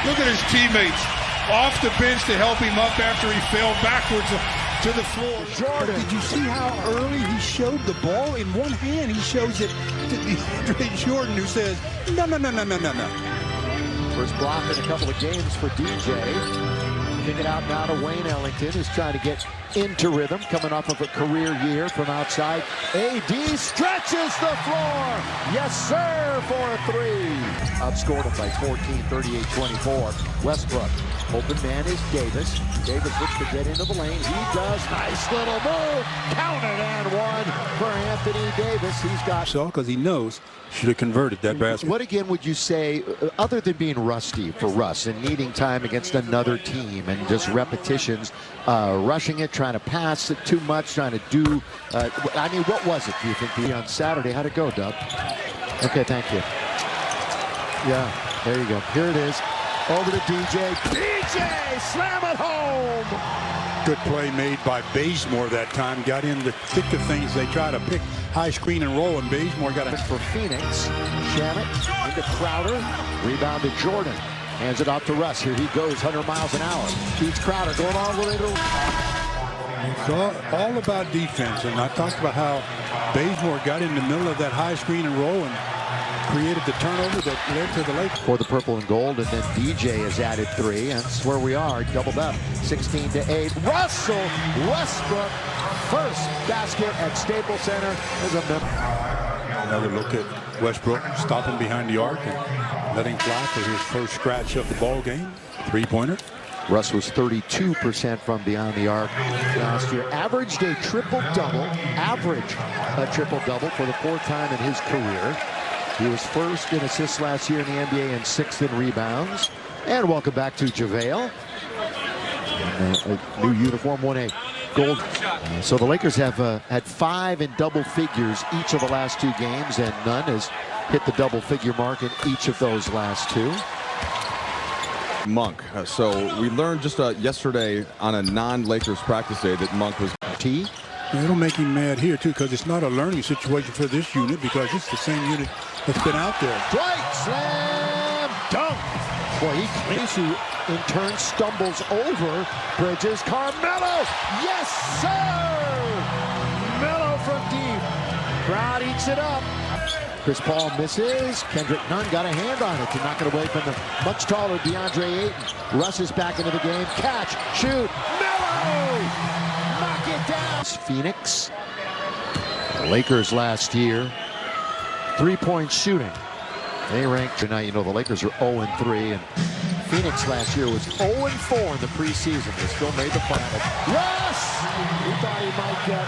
Look at his teammates off the bench to help him up after he fell backwards to the floor. Jordan. Did you see how early he showed the ball? In one hand, he shows it to DeAndre Jordan, who says, no. First block in a couple of games for DJ. Kick it out now to Wayne Ellington, who's trying to get into rhythm, coming off of a career year from outside. AD stretches the floor. Yes, sir, for a three. Outscored him by 14, 38-24. Westbrook. Open man is Davis. Davis looks to get into the lane. He does. Nice little move. Counted and one for Anthony Davis. He's got... So, because he knows should have converted that basket. What again would you say, other than being rusty for Russ and needing time against another team and just repetitions, rushing it, trying to pass it too much, trying to do... I mean, what was it, do you think, on Saturday? How'd it go, Doug? Okay, thank you. Yeah, there you go. Here it is. Over to DJ. DJ, slam it home. Good play made by Bazemore that time. Got in the thick of things. They try to pick high screen and roll, and Bazemore got it. For Phoenix. Shamit into Crowder. Rebound to Jordan. Hands it off to Russ. Here he goes, 100 miles an hour. Beats Crowder, going all the way to... It's all about defense, and I talked about how Bazemore got in the middle of that high screen and roll and created the turnover that led to the Lakers. For the purple and gold, and then DJ has added three, and that's where we are, doubled up, 16-8. Russell Westbrook, first basket at Staples Center. Another look at Westbrook stopping behind the arc and letting fly for his first scratch of the ball game. Three-pointer. Russ was 32% from beyond the arc last year. Averaged a triple-double, for the fourth time in his career. He was first in assists last year in the NBA and sixth in rebounds. And welcome back to JaVale. A new uniform, 1A gold. So the Lakers have had 5 in double figures each of the last 2 games, and none has hit the double figure mark in each of those last 2. Monk. So we learned just yesterday on a non-Lakers practice day that Monk was... T. It'll make him mad here, too, because it's not a learning situation for this unit, because it's the same unit that's been out there. Dwight, slam, dunk. Boy, he cleans, who in turn stumbles over Bridges. Carmelo, yes, sir! Melo from deep. Crowd eats it up. Chris Paul misses. Kendrick Nunn got a hand on it to knock it away from the much taller DeAndre Ayton. Russ is back into the game. Catch, shoot, Melo! Knock it down. Phoenix. The Lakers last year. 3-point shooting. They ranked tonight. You know, the Lakers are 0-3, and Phoenix last year was 0-4 in the preseason. They still made the final. Russ! He thought he might get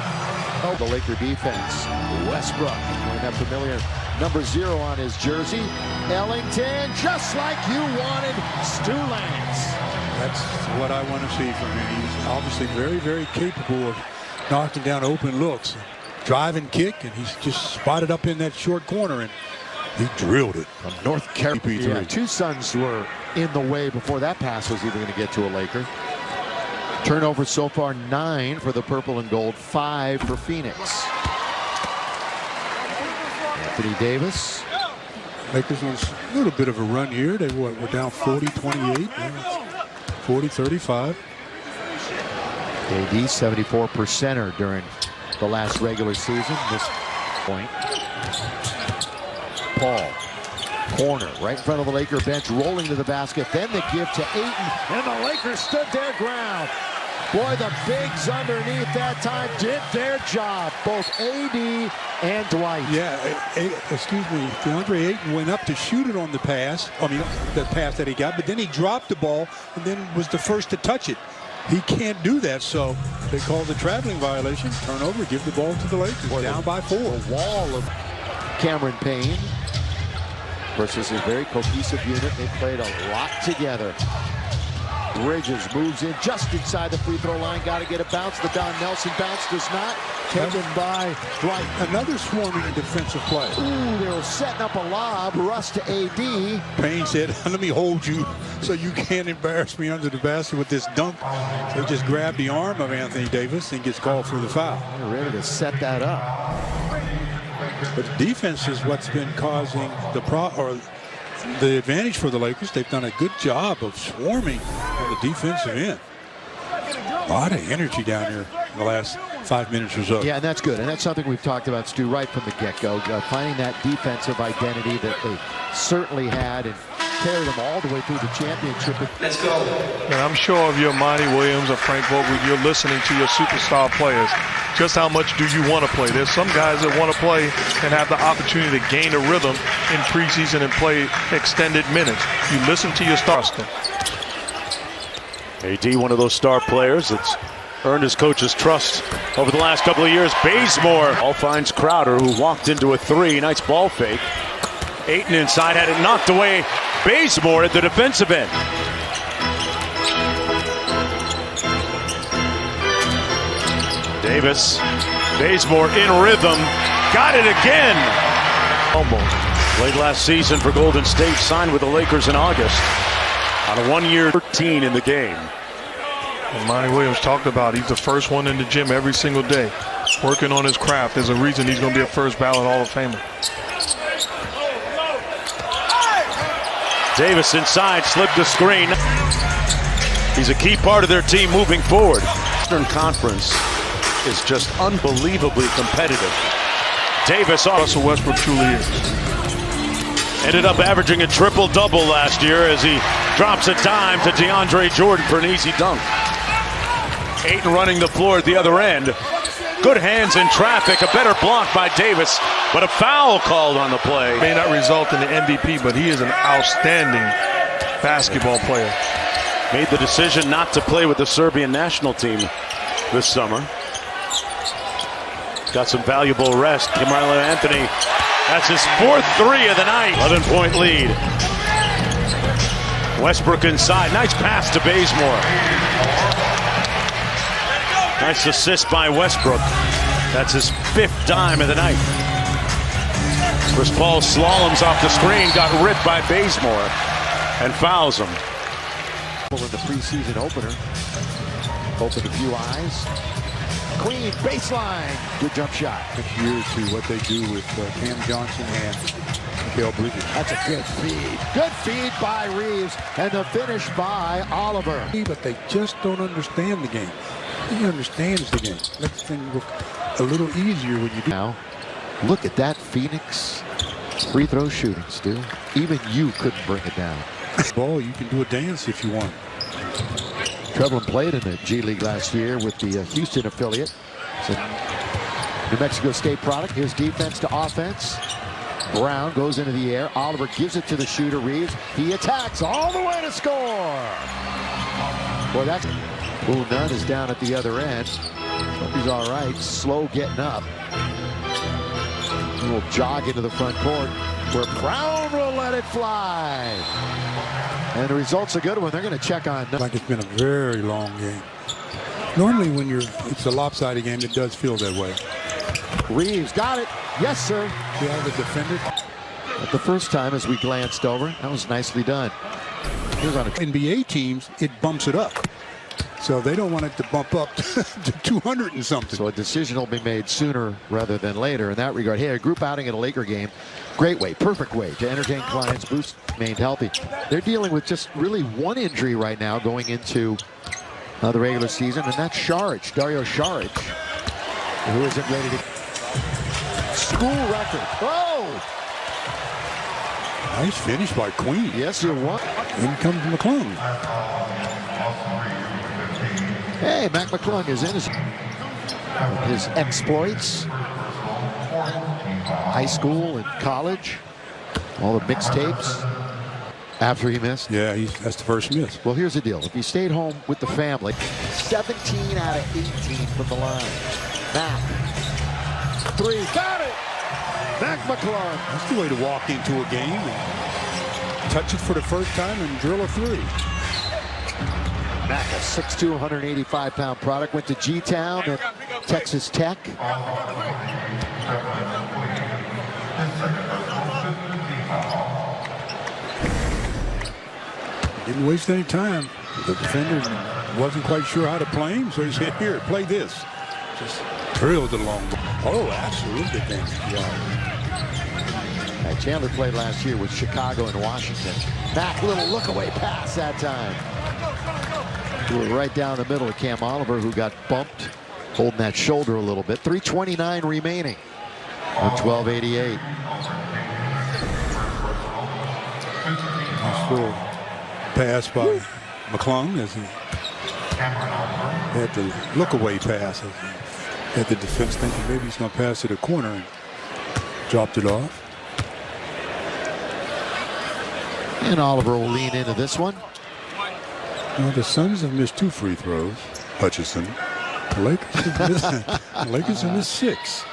the Laker defense. Westbrook, wearing that familiar number 0 on his jersey. Ellington, just like you wanted, Stu Lance. That's what I want to see from him. He's obviously very, very capable of knocking down open looks. Drive and kick, and he's just spotted up in that short corner, and he drilled it. From North Carolina. Yeah, 2 Suns were in the way before that pass was even going to get to a Laker. Turnovers so far 9 for the purple and gold, 5 for Phoenix. Anthony Davis. Lakers on a little bit of a run here. They were down 40-28, 40-35. AD 74%er during the last regular season. This point. Paul, corner, right in front of the Laker bench, rolling to the basket. Then the give to Ayton, and the Lakers stood their ground. Boy, the bigs underneath that time did their job, both AD and Dwight. Yeah, excuse me, DeAndre Ayton went up to shoot it on the pass. I mean, the pass that he got, but then he dropped the ball and then was the first to touch it. He can't do that, so they called the traveling violation. Turnover, give the ball to the Lakers. Boy, down by 4. A wall of Cameron Payne versus a very cohesive unit. They played a lot together. Bridges moves in just inside the free throw line. Got to get a bounce. The Don Nelson bounce does not. Taken by Dwight. Another swarming defensive play. Ooh, they were setting up a lob. Russ to AD. Payne said, let me hold you so you can't embarrass me under the basket with this dunk. So he just grabbed the arm of Anthony Davis and gets called for the foul. They're ready to set that up. But defense is what's been causing the advantage for the Lakers. They've done a good job of swarming on the defensive end. A lot of energy down here in the last 5 minutes or so. Yeah, and that's good. And that's something we've talked about, Stu, right from the get-go. Finding that defensive identity that they certainly had and carried them all the way through the championship. Let's go. And I'm sure if you're Monty Williams or Frank Vogel, you're listening to your superstar players. Just how much do you want to play? There's some guys that want to play and have the opportunity to gain a rhythm in preseason and play extended minutes. You listen to your stars. AD, one of those star players that's earned his coach's trust over the last couple of years. Bazemore all finds Crowder, who walked into a three. Nice ball fake. Ayton inside, had it knocked away. Bazemore at the defensive end. Davis, Bazemore in rhythm, got it again. Played last season for Golden State, signed with the Lakers in August. On a 1 year, 13 in the game. And Monty Williams talked about he's the first one in the gym every single day, working on his craft. There's a reason he's going to be a first ballot Hall of Famer. Davis inside, slipped the screen. He's a key part of their team moving forward. Eastern Conference is just unbelievably competitive. Davis, Russell Westbrook truly is. Ended up averaging a triple-double last year as he drops a dime to DeAndre Jordan for an easy dunk. Ayton running the floor at the other end. Good hands in traffic, a better block by Davis, but a foul called on the play. May not result in the MVP, but he is an outstanding basketball player. Made the decision not to play with the Serbian national team this summer. Got some valuable rest. Carmelo Anthony, that's his fourth three of the night. 11-point lead. Westbrook inside. Nice pass to Bazemore. Nice assist by Westbrook. That's his fifth dime of the night. Chris Paul slaloms off the screen, got ripped by Bazemore and fouls him. In the preseason opener. Opened a few eyes. Clean baseline. Good jump shot. Here to what they do with Cam Johnson and Mikal Bridges. That's a good feed. Good feed by Reeves. And the finish by Oliver. But they just don't understand the game. He understands the game. Makes things look a little easier when you do. Now, look at that Phoenix free throw shooting, Stu. Even you couldn't bring it down. Ball, you can do a dance if you want. Trevlin played in the G League last year with the Houston affiliate. It's a New Mexico State product. Here's defense to offense. Brown goes into the air. Oliver gives it to the shooter, Reeves. He attacks all the way to score. Boy, that's... Ooh, Nunn is down at the other end. Hope he's all right. Slow getting up. He will jog into the front court where Brown will let it fly. And the result's a good one. They're going to check on. Like it's been a very long game. Normally when it's a lopsided game, it does feel that way. Reeves got it. Yes, sir. You have the defender. But the first time as we glanced over, that was nicely done. Here's on NBA teams, it bumps it up. So they don't want it to bump up to 200 and something. So a decision will be made sooner rather than later in that regard. Hey, a group outing at a Laker game. Great way, perfect way to entertain clients, boost, remain healthy. They're dealing with just really one injury right now going into the regular season, and that's Saric, Dario Saric, who isn't ready to... School record. Oh! Nice finish by Queen. Yes, you won. In comes McClung. Hey, Mac McClung is in his exploits. High school and college. All the mixtapes. After he missed? Yeah, that's the first miss. Well, here's the deal. If he stayed home with the family, 17 out of 18 from the line. Mac. Three. Got it! Mac McClung. That's the way to walk into a game and touch it for the first time and drill a three. Mac, a 6'2", 185-pound product, went to G-Town at Texas Tech. Didn't waste any time. The defender wasn't quite sure how to play him, so he said, here, play this. Just drilled it along. Oh, absolutely. Yeah. Yeah, Chandler played last year with Chicago and Washington. Mack, little look-away pass that time. Threw it right down the middle of Cam Oliver, who got bumped, holding that shoulder a little bit. 3:29 remaining on 12:88. Nice little pass by McClung as he had the look-away pass. As he had the defense thinking maybe he's going to pass to the corner and dropped it off. And Oliver will lean into this one. Well, the Suns have missed 2 free throws. Hutchison. The Lakers have missed 6.